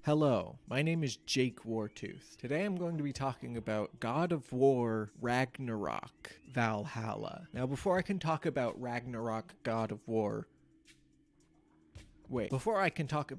Hello, my name is Jake Wartooth. Today I'm going to be talking about God of War Ragnarok Valhalla. Now before I can talk about Ragnarok God of War Ragnarok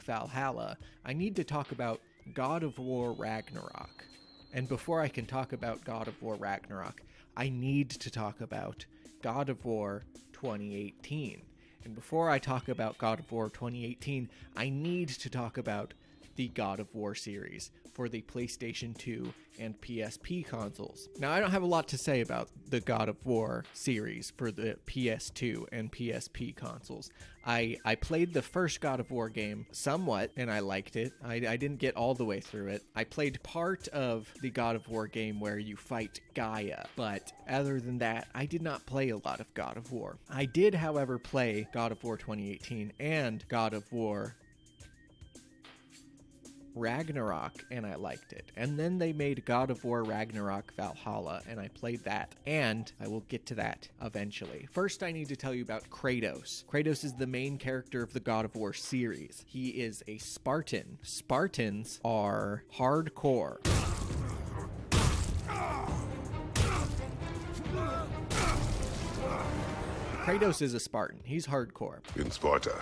Valhalla, I need to talk about God of War Ragnarok. And before I can talk about God of War Ragnarok, I need to talk about God of War 2018. And before I talk about God of War 2018, I need to talk about the God of War series for the PlayStation 2 and PSP consoles. Now, I don't have a lot to say about the God of War series for the PS2 and PSP consoles. I played the first God of War game somewhat, and I liked it. I didn't get all the way through it. I played part of the God of War game where you fight Gaia, but other than that, I did not play a lot of God of War. I did, however, play God of War 2018 and God of War Ragnarok, and I liked it. And then they made God of War Ragnarok Valhalla, and I played that, and I will get to that eventually. First, I need to tell you about Kratos. Kratos is the main character of the God of War series. He is a Spartan. Spartans are hardcore. Kratos is a Spartan. He's hardcore. In Sparta,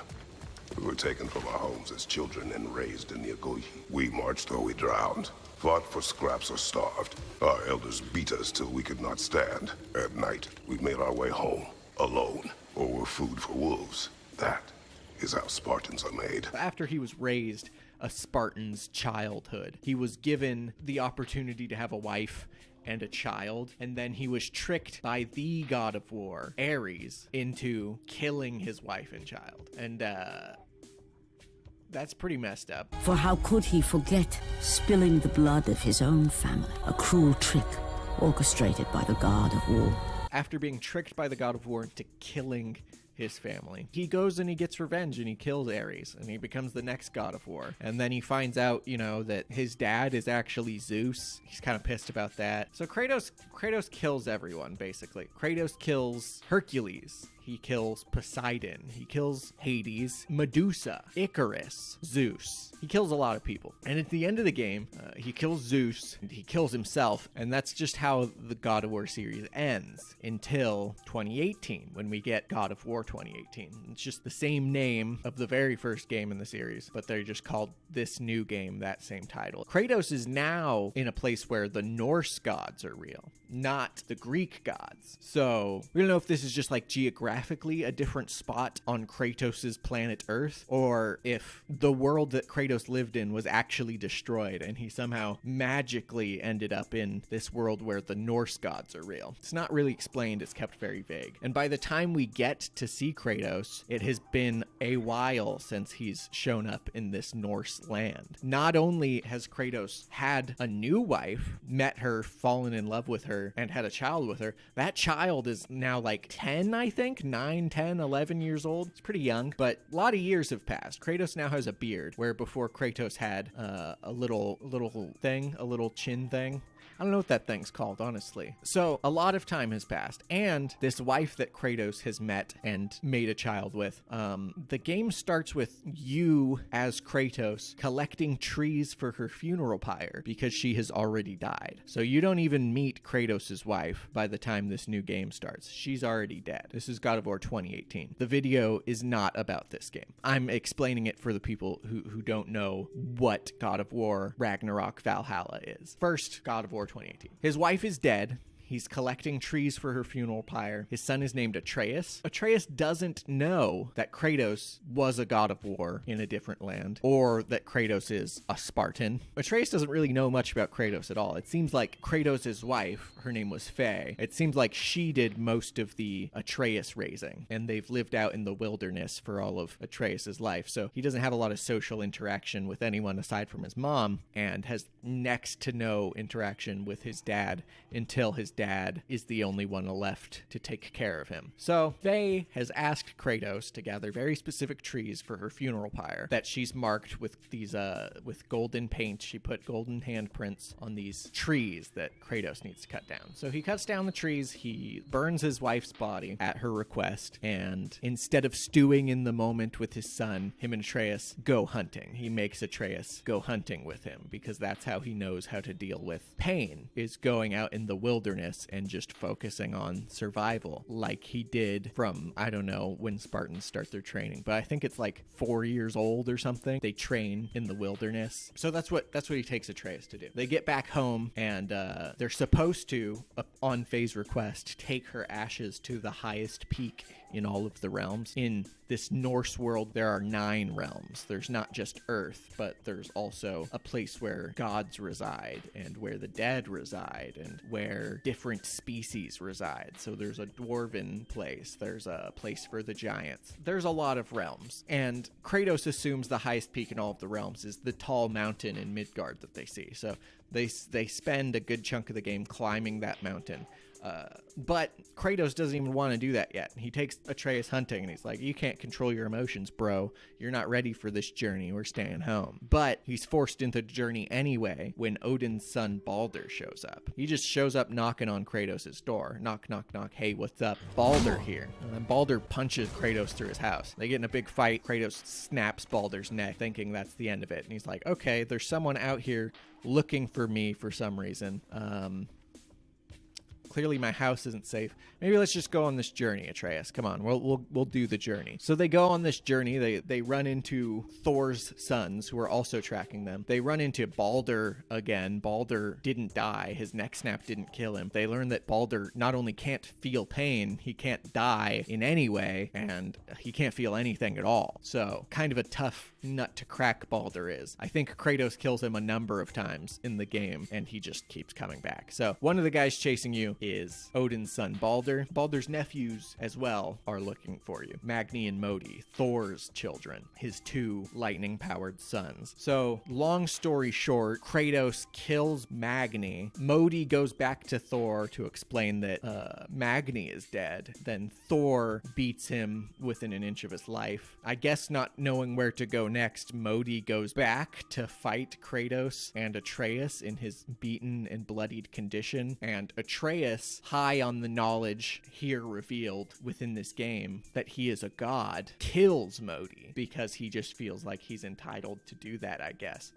we were taken from our homes as children and raised in the Agoge. We marched or we drowned, fought for scraps or starved. Our elders beat us till we could not stand. At night, we made our way home, alone, or were food for wolves. That is how Spartans are made. After he was raised a Spartan's childhood, he was given the opportunity to have a wife and a child, and then he was tricked by the God of War, Ares, into killing his wife and child. And that's pretty messed up. For how could he forget spilling the blood of his own family? A cruel trick orchestrated by the God of War. After being tricked by the God of War into killing his family, he goes and he gets revenge and he kills Ares and he becomes the next God of War. And then he finds out, that his dad is actually Zeus. He's kind of pissed about that. So Kratos kills everyone, basically. Kratos kills Hercules. He kills Poseidon. He kills Hades, Medusa, Icarus, Zeus. He kills a lot of people. And at the end of the game, he kills Zeus, and he kills himself, and that's just how the God of War series ends until 2018, when we get God of War 2018. It's just the same name of the very first game in the series, but they're just called this new game that same title. Kratos is now in a place where the Norse gods are real, not the Greek gods. So we don't know if this is just like geographically a different spot on Kratos's planet Earth, or if the world that Kratos lived in was actually destroyed and he somehow magically ended up in this world where the Norse gods are real. It's not really explained. It's kept very vague. And by the time we get to see Kratos, it has been a while since he's shown up in this Norse land. Not only has Kratos had a new wife, met her, fallen in love with her, and had a child with her, that child is now like 10, I think, 9, 10, 11 years old. It's pretty young, but a lot of years have passed. Kratos now has a beard, where before Kratos had a little thing, a little chin thing. I don't know what that thing's called, honestly. So a lot of time has passed, and this wife that Kratos has met and made a child with, the game starts with you as Kratos collecting trees for her funeral pyre because she has already died. So you don't even meet Kratos' wife by the time this new game starts. She's already dead. This is God of War 2018. The video is not about this game. I'm explaining it for the people who don't know what God of War Ragnarok Valhalla is. First, God of War 2018. His wife is dead. He's collecting trees for her funeral pyre. His son is named Atreus. Atreus doesn't know that Kratos was a god of war in a different land, or that Kratos is a Spartan. Atreus doesn't really know much about Kratos at all. It seems like Kratos' wife, her name was Faye, it seems like she did most of the Atreus raising, and they've lived out in the wilderness for all of Atreus' life, so he doesn't have a lot of social interaction with anyone aside from his mom, and has next to no interaction with his dad until his dad is the only one left to take care of him. So Faye has asked Kratos to gather very specific trees for her funeral pyre that she's marked with these with golden paint. She put golden handprints on these trees that Kratos needs to cut down. So he cuts down the trees, he burns his wife's body at her request, and instead of stewing in the moment with his son, him and Atreus go hunting. He makes Atreus go hunting with him because that's how he knows how to deal with pain, is going out in the wilderness and just focusing on survival, like he did from, I don't know when Spartans start their training, but I think it's like 4 years old or something. They train in the wilderness. So that's what he takes Atreus to do. They get back home and they're supposed to, on Faye's request, take her ashes to the highest peak in all of the realms. In this Norse world, there are 9 realms. There's not just Earth, but there's also a place where gods reside and where the dead reside and where different species reside. So there's a dwarven place. There's a place for the giants. There's a lot of realms. And Kratos assumes the highest peak in all of the realms is the tall mountain in Midgard that they see. So they spend a good chunk of the game climbing that mountain. But Kratos doesn't even want to do that yet. He takes Atreus hunting and he's like, you can't control your emotions, bro. You're not ready for this journey. We're staying home. But he's forced into the journey anyway when Odin's son Baldur shows up. He just shows up knocking on Kratos' door. Knock, knock, knock. Hey, what's up? Baldur here. And then Baldur punches Kratos through his house. They get in a big fight. Kratos snaps Baldur's neck, thinking that's the end of it. And he's like, okay, there's someone out here looking for me for some reason. Clearly my house isn't safe. Maybe let's just go on this journey, Atreus. Come on, we'll do the journey. So they go on this journey. They run into Thor's sons, who are also tracking them. They run into Baldur again. Baldur didn't die. His neck snap didn't kill him. They learn that Baldur not only can't feel pain, he can't die in any way, and he can't feel anything at all. So kind of a tough nut to crack Baldur is. I think Kratos kills him a number of times in the game, and he just keeps coming back. So one of the guys chasing you is Odin's son Baldur. Baldur's nephews as well are looking for you. Magni and Modi, Thor's children, his 2 lightning-powered sons. So long story short, Kratos kills Magni. Modi goes back to Thor to explain that Magni is dead. Then Thor beats him within an inch of his life. I guess not knowing where to go next, Modi goes back to fight Kratos and Atreus in his beaten and bloodied condition. And Atreus, high on the knowledge here revealed within this game that he is a god, kills Modi because he just feels like he's entitled to do that, I guess.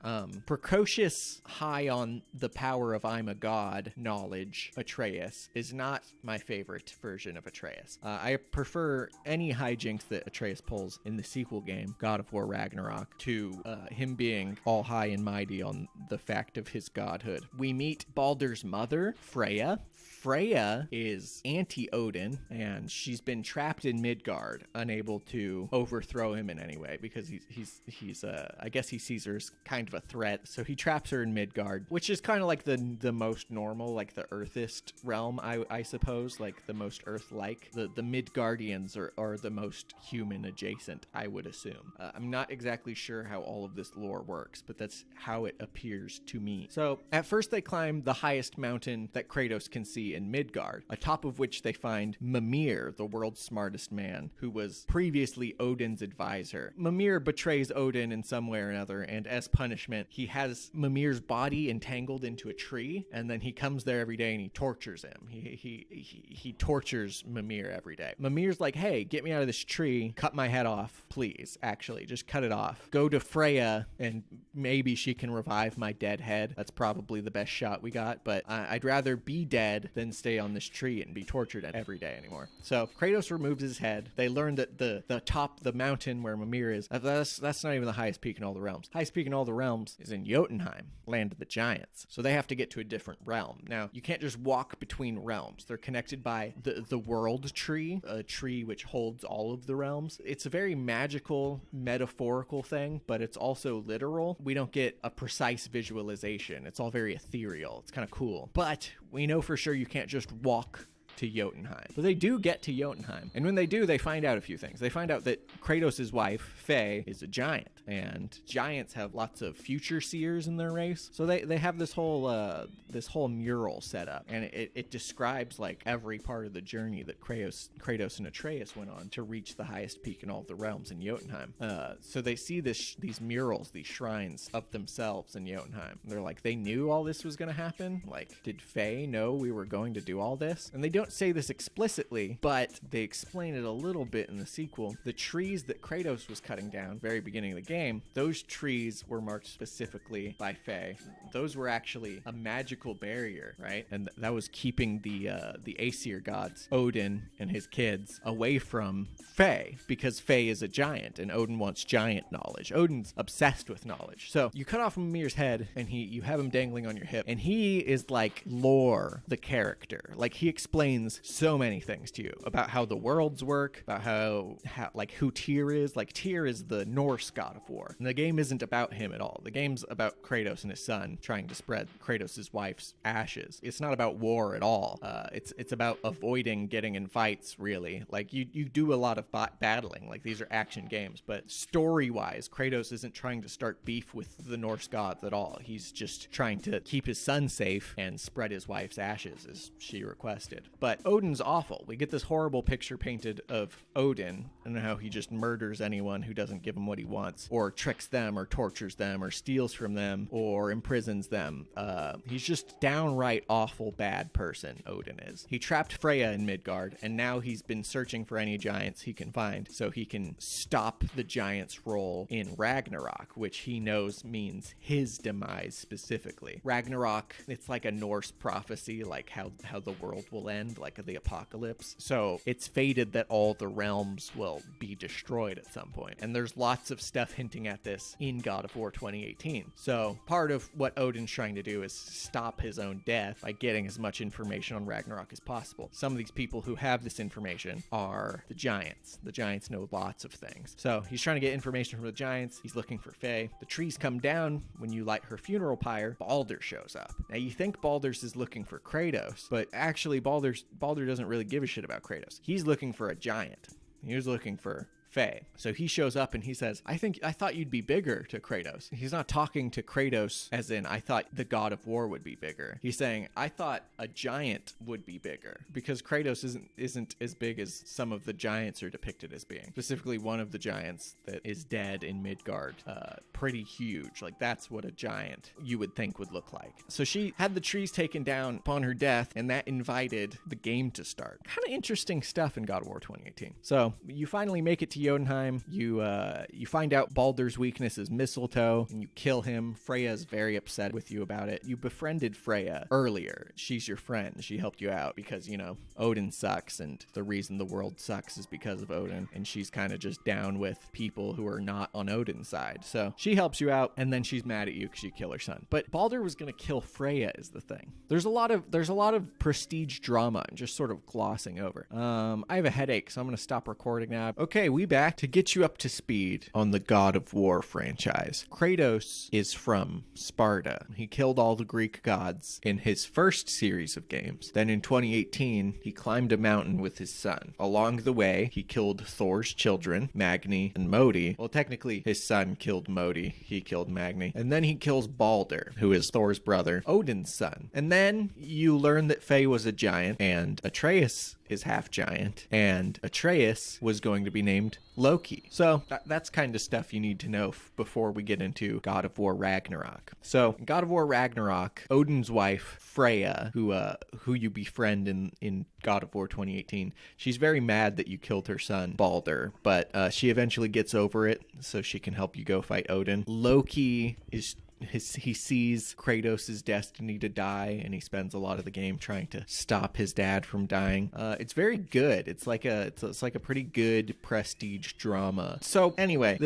Precocious, high on the power of I'm a god knowledge, Atreus is not my favorite version of Atreus. I prefer any hijinks that Atreus pulls in the sequel game, God of War Ragnarok, to him being all high and mighty on the fact of his godhood. We meet Baldur's mother, Freya. Freya is anti-Odin, and she's been trapped in Midgard, unable to overthrow him in any way because he's I guess he sees her as kind of a threat. So he traps her in Midgard, which is kind of like the most normal, like the Earthist realm, I suppose, like the most Earth-like. The Midgardians are the most human adjacent, I would assume. I'm not exactly sure how all of this lore works, but that's how it appears to me. So at first they climb the highest mountain that Kratos can see in Midgard, atop of which they find Mimir, the world's smartest man, who was previously Odin's advisor. Mimir betrays Odin in some way or another, and as punishment, he has Mimir's body entangled into a tree, and then he comes there every day and he tortures him. He tortures Mimir every day. Mimir's like, hey, get me out of this tree, cut my head off, please. Actually, just cut it off. Go to Freya, and maybe she can revive my dead head. That's probably the best shot we got, but I'd rather be dead than stay on this tree and be tortured every day anymore. So Kratos removes his head. They learn that the top, the mountain where Mimir is, that's not even the highest peak in all the realms. Highest peak in all the realms is in Jotunheim, land of the giants. So they have to get to a different realm. Now, you can't just walk between realms. They're connected by the world tree, a tree which holds all of the realms. It's a very magical, metaphorical thing, but it's also literal. We don't get a precise visualization. It's all very ethereal. It's kind of cool. But we know for sure you can't just walk to Jotunheim. But they do get to Jotunheim. And when they do, they find out a few things. They find out that Kratos' wife, Faye, is a giant. and giants have lots of future seers in their race. So they have this whole mural set up, and it describes like every part of the journey that Kratos and Atreus went on to reach the highest peak in all of the realms in Jotunheim. So they see these murals, these shrines of themselves in Jotunheim. They're like, they knew all this was going to happen? Like, did Faye know we were going to do all this? And they don't say this explicitly, but they explain it a little bit in the sequel. The trees that Kratos was cutting down very beginning of the game, those trees were marked specifically by Faye. Those were actually a magical barrier, right? And that was keeping the Aesir gods, Odin and his kids, away from Faye, because Faye is a giant and Odin wants giant knowledge. Odin's obsessed with knowledge. So you cut off Mimir's head and you have him dangling on your hip, and he is like Lore, the character. Like, he explains so many things to you about how the worlds work, about how like who Tyr is. Like, Tyr is the Norse god of war, and the game isn't about him at all. The game's about Kratos and his son trying to spread Kratos' wife's ashes. It's not about war at all. It's about avoiding getting in fights, really. Like, you do a lot of battling. Like, these are action games, but story-wise, Kratos isn't trying to start beef with the Norse gods at all. He's just trying to keep his son safe and spread his wife's ashes, as she requested. But Odin's awful. We get this horrible picture painted of Odin and how he just murders anyone who doesn't give him what he wants, or tricks them, or tortures them, or steals from them, or imprisons them. He's just downright awful bad person, Odin is. He trapped Freya in Midgard, and now he's been searching for any giants he can find so he can stop the giant's role in Ragnarok, which he knows means his demise specifically. Ragnarok, it's like a Norse prophecy, like how the world will end, like the apocalypse. So it's fated that all the realms will be destroyed at some point. And there's lots of stuff hinting at this in God of War 2018. So part of what Odin's trying to do is stop his own death by getting as much information on Ragnarok as possible. Some of these people who have this information are the giants. The giants know lots of things. So he's trying to get information from the giants. He's looking for Faye. The trees come down when you light her funeral pyre. Baldur shows up. Now, you think Baldur's is looking for Kratos, but actually Baldur doesn't really give a shit about Kratos. He's looking for a giant. He was looking for Faye. So he shows up and he says, I thought you'd be bigger, to Kratos. He's not talking to Kratos as in, I thought the god of war would be bigger. He's saying, I thought a giant would be bigger, because Kratos isn't as big as some of the giants are depicted as being. Specifically, one of the giants that is dead in Midgard. Pretty huge. Like, that's what a giant you would think would look like. So she had the trees taken down upon her death, and that invited the game to start. Kind of interesting stuff in God of War 2018. So you finally make it to Jotunheim. You find out Baldur's weakness is mistletoe, and you kill him. Freya's very upset with you about it. You befriended Freya earlier. She's your friend. She helped you out because, Odin sucks, and the reason the world sucks is because of Odin, and she's kind of just down with people who are not on Odin's side. So she helps you out, and then she's mad at you because you kill her son. But Baldur was going to kill Freya is the thing. There's a lot of prestige drama I'm just sort of glossing over. I have a headache, so I'm going to stop recording now. Okay, we back to get you up to speed on the God of War franchise. Kratos is from Sparta. He killed all the Greek gods in his first series of games. Then in 2018, he climbed a mountain with his son. Along the way, he killed Thor's children, Magni and Modi. Well, technically, his son killed Modi. He killed Magni. And then he kills Baldur, who is Thor's brother, Odin's son. And then you learn that Faye was a giant, and Atreus is half giant, and Atreus was going to be named Loki. So that's kind of stuff you need to know before we get into God of War Ragnarok. So in God of War Ragnarok, Odin's wife Freya, who you befriend in God of War 2018, she's very mad that you killed her son Baldur, but she eventually gets over it so she can help you go fight Odin. Loki is he sees Kratos' destiny to die, and he spends a lot of the game trying to stop his dad from dying. It's very good. It's like a pretty good prestige drama. So anyway,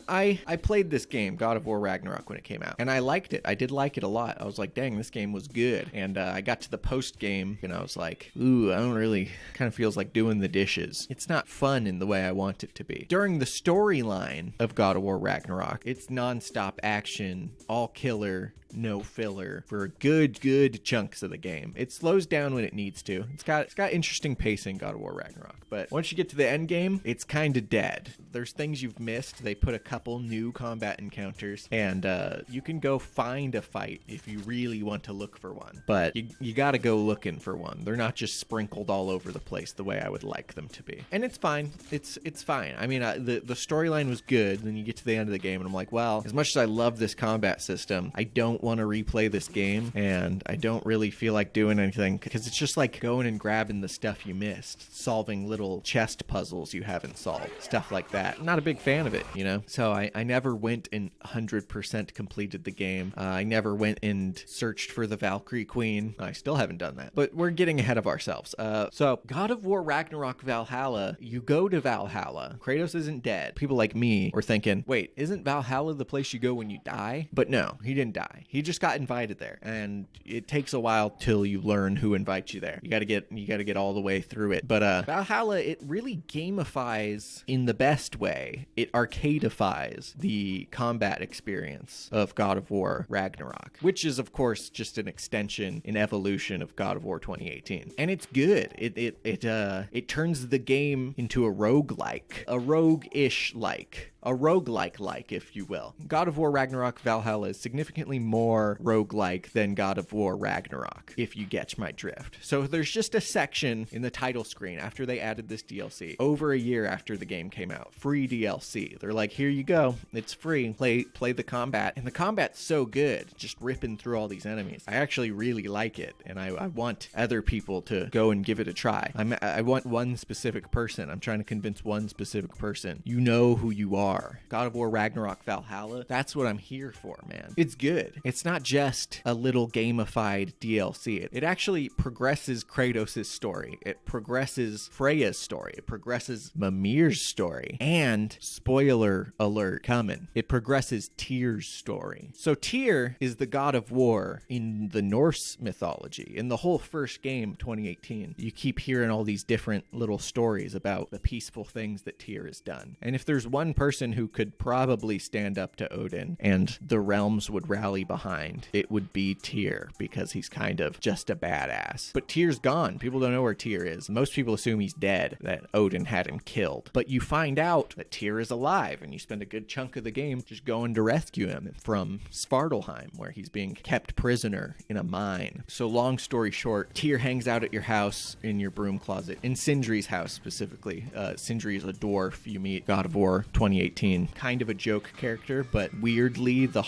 I played this game, God of War Ragnarok, when it came out, and I liked it. I did like it a lot. I was like, dang, this game was good. And I got to the post game, and I was like, ooh, I don't really, kind of feels like doing the dishes. It's not fun in the way I want it to be. During the storyline of God of War Ragnarok, it's nonstop action, all killer no filler for good chunks of the game. It slows down when it needs to. It's got interesting pacing, God of War Ragnarok. But once you get to the end game, it's kind of dead. There's things you've missed. They put a couple new combat encounters, and you can go find a fight if you really want to look for one. But you got to go looking for one. They're not just sprinkled all over the place the way I would like them to be. And it's fine. It's fine. I mean, the storyline was good. Then you get to the end of the game, and I'm like, well, as much as I love this combat system, I don't want to replay this game, and I don't really feel like doing anything, because it's just like going and grabbing the stuff you missed, solving little chest puzzles you haven't solved, stuff like that. I'm not a big fan of it, you know? So I never went and 100% completed the game. I never went and searched for the Valkyrie Queen. I still haven't done that. But we're getting ahead of ourselves. So God of War Ragnarok Valhalla, you go to Valhalla. Kratos isn't dead. People like me were thinking, wait, isn't Valhalla the place you go when you die? But no, he didn't die. He just got invited there. And it takes a while till you learn who invites you there. You gotta get all the way through it. But Valhalla, it really gamifies in the best way. It arcadifies the combat experience of God of War Ragnarok, which is of course just an extension, an evolution of God of War 2018. And it's good. It turns the game into a roguelike, a rogue-ish like. A roguelike, if you will. God of War Ragnarok Valhalla is significantly more roguelike than God of War Ragnarok, if you get my drift. So there's just a section in the title screen after they added this DLC, over a year after the game came out. Free DLC. They're like, here you go. It's free. Play the combat. And the combat's so good, just ripping through all these enemies. I actually really like it, and I want other people to go and give it a try. I want one specific person. I'm trying to convince one specific person. You know who you are. God of War Ragnarok Valhalla, that's what I'm here for, man. It's good. It's not just a little gamified DLC. It actually progresses Kratos' story. It progresses Freya's story. It progresses Mimir's story. And, spoiler alert coming, it progresses Tyr's story. So Tyr is the god of war in the Norse mythology. In the whole first game, 2018, you keep hearing all these different little stories about the peaceful things that Tyr has done. And if there's one person who could probably stand up to Odin and the realms would rally behind, it would be Tyr, because he's kind of just a badass. But Tyr's gone. People don't know where Tyr is. Most people assume he's dead, that Odin had him killed. But you find out that Tyr is alive, and you spend a good chunk of the game just going to rescue him from Svartalheim, where he's being kept prisoner in a mine. So long story short, Tyr hangs out at your house in your broom closet, in Sindri's house specifically. Sindri is a dwarf you meet, God of War 2018. Kind of a joke character, but weirdly the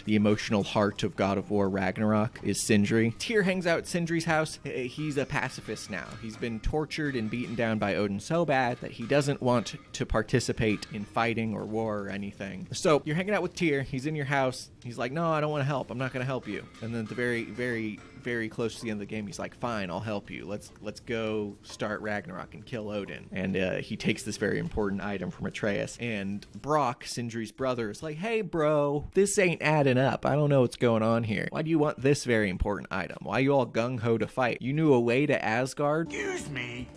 emotional heart of God of War Ragnarok is Sindri. Tyr hangs out at Sindri's house. He's a pacifist now. He's been tortured and beaten down by Odin so bad that he doesn't want to participate in fighting or war or anything. So you're hanging out with Tyr. He's in your house. He's like, no, I don't want to help. I'm not going to help you. And then at the very close to the end of the game, he's like, fine, I'll help you. Let's go start Ragnarok and kill Odin. And he takes this very important item from Atreus. And Brock, Sindri's brother, is like, hey, bro, this ain't adding up. I don't know what's going on here. Why do you want this very important item? Why are you all gung-ho to fight? You knew a way to Asgard? Excuse me,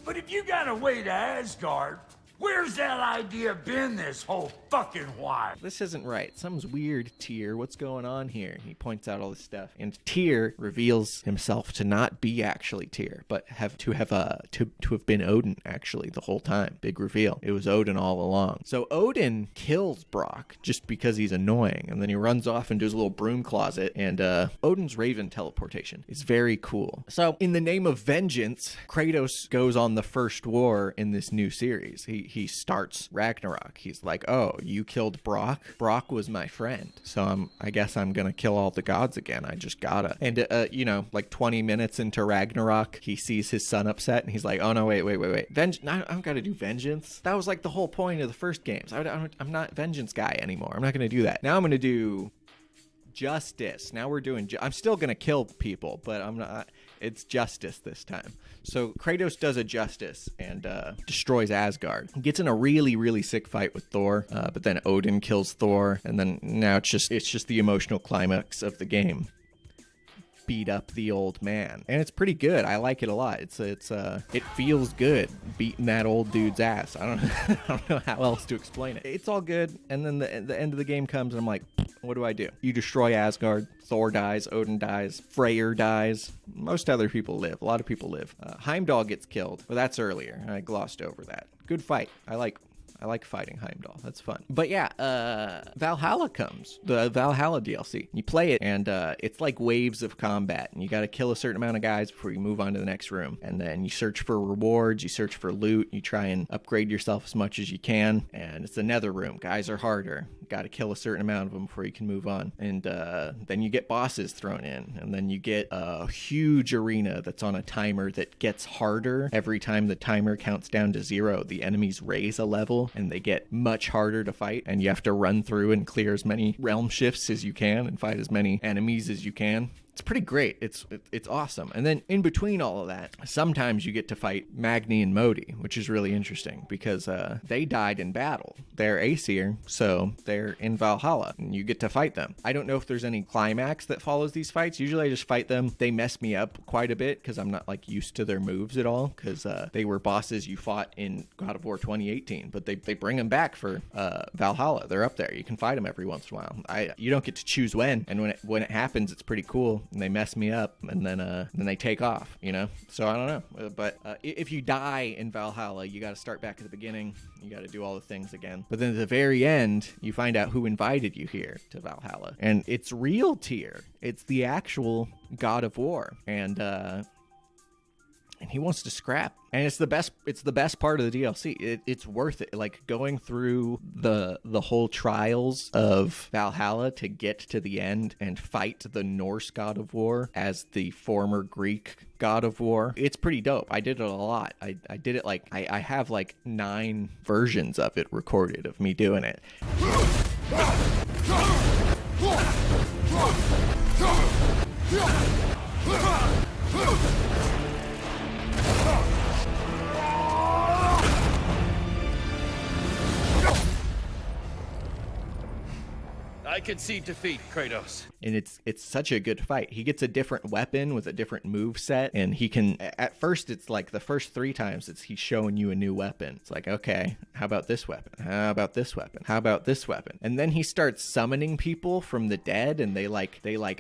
but if you got a way to Asgard, where's that idea been this whole fucking while? This isn't right. Something's weird, Tyr. What's going on here? He points out all this stuff. And Tyr reveals himself to not be actually Tyr, but to have been Odin, actually, the whole time. Big reveal. It was Odin all along. So Odin kills Brock just because he's annoying, and then he runs off into his little broom closet, and Odin's Raven teleportation is very cool. So, in the name of vengeance, Kratos goes on the first war in this new series. He starts Ragnarok. He's like, oh, you killed Brock? Brock was my friend. So I guess I'm going to kill all the gods again. I just gotta. And, like 20 minutes into Ragnarok, he sees his son upset and he's like, oh no, wait. I don't got to do vengeance. That was like the whole point of the first games. I'm not vengeance guy anymore. I'm not going to do that. Now I'm going to do justice. Now we're doing, I'm still going to kill people, but I'm not, it's justice this time. So Kratos does a justice and destroys Asgard. He gets in a really, really sick fight with Thor, but then Odin kills Thor, and then now it's just the emotional climax of the game. beat up the old man. And it's pretty good. I like it a lot. It feels good beating that old dude's ass. I don't know how else to explain it. It's all good. And then the end of the game comes and I'm like, what do I do? You destroy Asgard. Thor dies, Odin dies, Freyr dies. Most other people live. A lot of people live. Heimdall gets killed, but that's earlier. I glossed over that. Good fight. I like fighting Heimdall. That's fun. But yeah, Valhalla comes. The Valhalla DLC. You play it, and it's like waves of combat. And you got to kill a certain amount of guys before you move on to the next room. And then you search for rewards. You search for loot. You try and upgrade yourself as much as you can. And it's another room. Guys are harder. Got to kill a certain amount of them before you can move on. And then you get bosses thrown in. And then you get a huge arena that's on a timer that gets harder. Every time the timer counts down to 0, the enemies raise a level and they get much harder to fight. And you have to run through and clear as many realm shifts as you can and fight as many enemies as you can. It's pretty great. It's awesome. And then in between all of that, sometimes you get to fight Magni and Modi, which is really interesting because they died in battle. They're Aesir, so they're in Valhalla, and you get to fight them. I don't know if there's any climax that follows these fights. Usually I just fight them. They mess me up quite a bit because I'm not like used to their moves at all because they were bosses you fought in God of War 2018, but they bring them back for Valhalla. They're up there. You can fight them every once in a while. You don't get to choose when, and when it happens, it's pretty cool. And they mess me up, and then they take off, you know? So I don't know. But if you die in Valhalla, you got to start back at the beginning. You got to do all the things again. But then at the very end, you find out who invited you here to Valhalla. And it's real Tyr. It's the actual God of War. And he wants to scrap. And it's the best part of the DLC. It's worth it. Like going through the whole trials of Valhalla to get to the end and fight the Norse God of War as the former Greek God of War. It's pretty dope. I did it a lot. I did it like I have like 9 versions of it recorded of me doing it. I concede defeat, Kratos. And it's such a good fight. He gets a different weapon with a different move set, and he can, at first it's like the first 3 times he's showing you a new weapon. It's like, okay, how about this weapon? How about this weapon? How about this weapon? And then he starts summoning people from the dead, and they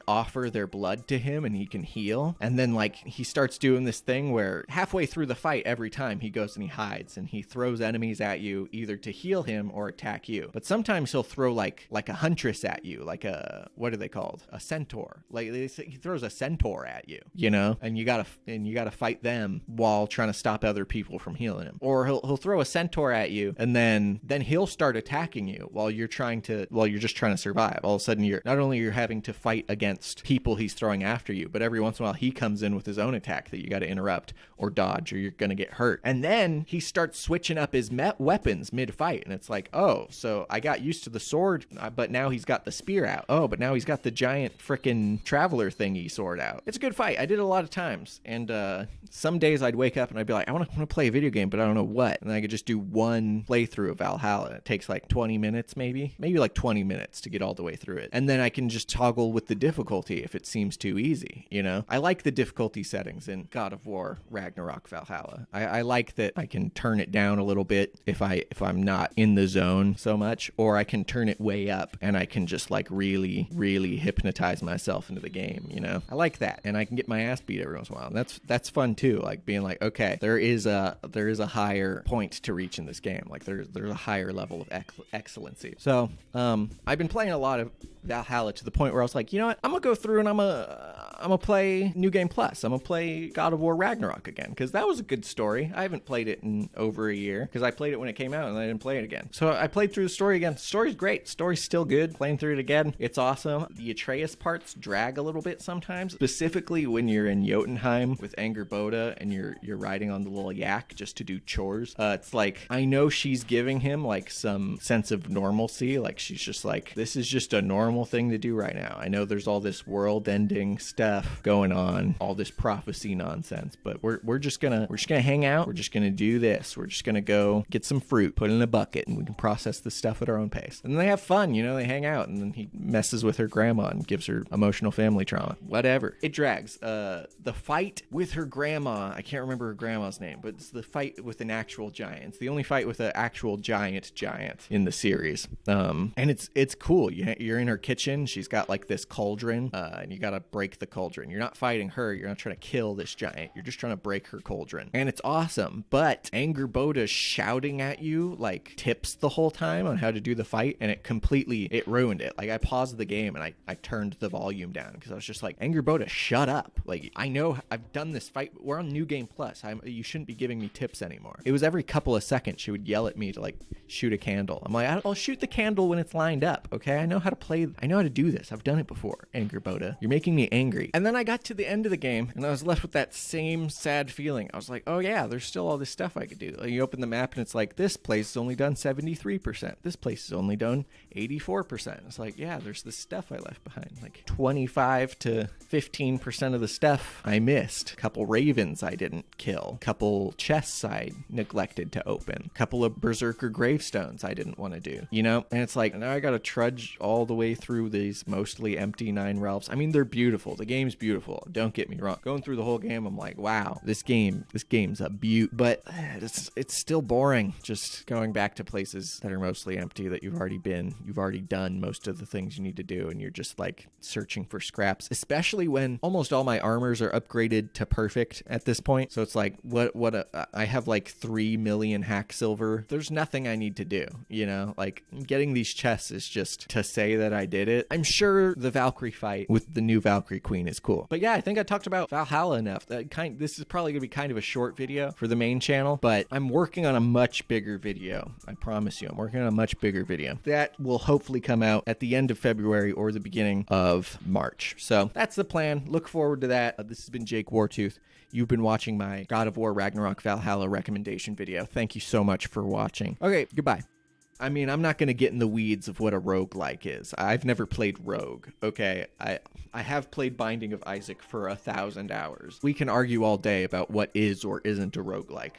offer their blood to him and he can heal. And then like he starts doing this thing where halfway through the fight, every time he goes and he hides and he throws enemies at you either to heal him or attack you. But sometimes he'll throw like a huntress at you, like a, what are they called? A centaur. Like he throws a centaur at you, you know, and you gotta fight them while trying to stop other people from healing him. Or he'll throw a centaur at you, and then he'll start attacking you while you're just trying to survive. All of a sudden you're having to fight against people he's throwing after you, but every once in a while he comes in with his own attack that you got to interrupt or dodge, or you're gonna get hurt. And then he starts switching up his weapons mid-fight, and it's like, oh, so I got used to the sword, but now he's got the spear out. Oh, but now he's got the giant frickin' traveler thingy sword out. It's a good fight. I did it a lot of times, and some days I'd wake up and I'd be like, I want to play a video game, but I don't know what. And I could just do one playthrough of Valhalla. It takes like 20 minutes, maybe like 20 minutes to get all the way through it. And then I can just toggle with the difficulty if it seems too easy, you know? I like the difficulty settings in God of War Ragnarok Valhalla. I like that I can turn it down a little bit if I'm not in the zone so much, or I can turn it way up and I can just like really, really hypnotize myself into the game, you know? I like that. And I can get my ass beat every once in a while. And that's fun too. Like being like, okay, there is a higher point to reach in this game. Like there's a higher level of excellency. So I've been playing a lot of Valhalla to the point where I was like, you know what? I'm gonna go through and I'm gonna play New Game Plus. I'm gonna play God of War Ragnarok again, because that was a good story. I haven't played it in over a year because I played it when it came out and I didn't play it again. So I played through the story again. The story's great. The story's still good. Playing through it again, it's awesome. The Atreus parts drag a little bit sometimes, specifically when you're in Jotunheim with Angerboda and you're riding on the little yak just to do chores. It's like, I know she's giving him like some sense of normalcy. Like she's just like, this is just a normal normal thing to do right now. I know there's all this world-ending stuff going on, all this prophecy nonsense, but we're just gonna hang out. We're just gonna do this. We're just gonna go get some fruit, put it in a bucket, and we can process this stuff at our own pace. And they have fun, you know. They hang out, and then he messes with her grandma and gives her emotional family trauma. Whatever. It drags. The fight with her grandma, I can't remember her grandma's name, but it's the fight with an actual giant. It's the only fight with an actual giant in the series. And it's cool. You're in her kitchen. She's got like this cauldron, and you gotta break the cauldron. You're not fighting her. You're not trying to kill this giant. You're just trying to break her cauldron. And it's awesome. But Angerboda shouting at you like tips the whole time on how to do the fight, and it ruined it. Like I paused the game and I turned the volume down because I was just like, Angerboda, shut up. Like I know I've done this fight. We're on New Game Plus. You shouldn't be giving me tips anymore. It was every couple of seconds she would yell at me to like shoot a candle. I'm like, I'll shoot the candle when it's lined up. Okay, I know how to play. I know how to do this. I've done it before. Angerboda, you're making me angry. And then I got to the end of the game and I was left with that same sad feeling. I was like, oh yeah, there's still all this stuff I could do. Like, you open the map and it's like, this place is only done 73%. This place is only done 84%. It's like, yeah, there's this stuff I left behind. Like 25 to 15% of the stuff I missed. A couple ravens I didn't kill. A couple chests I neglected to open. A couple of berserker gravestones I didn't want to do. You know? And it's like, now I gotta trudge all the way through these mostly empty 9 realms. I mean, they're beautiful. The game's beautiful. Don't get me wrong. Going through the whole game, I'm like, wow, this game's a beaut. But it's still boring. Just going back to places that are mostly empty that you've already been. You've already done most of the things you need to do, and you're just like searching for scraps, especially when almost all my armors are upgraded to perfect at this point. So it's like, I have like 3 million hack silver. There's nothing I need to do, you know? Like, getting these chests is just to say that I did it. I'm sure the Valkyrie fight with the new Valkyrie Queen is cool. But yeah, I think I talked about Valhalla enough. This is probably gonna be kind of a short video for the main channel, but I'm working on a much bigger video. I promise you, I'm working on a much bigger video that will hopefully come out at the end of February or the beginning of March. So that's the plan. Look forward to that. This has been Jake Wartooth. You've been watching my God of War Ragnarok Valhalla recommendation video. Thank you so much for watching. Okay, goodbye. I mean, I'm not going to get in the weeds of what a roguelike is. I've never played Rogue, okay? I have played Binding of Isaac for 1,000 hours. We can argue all day about what is or isn't a roguelike.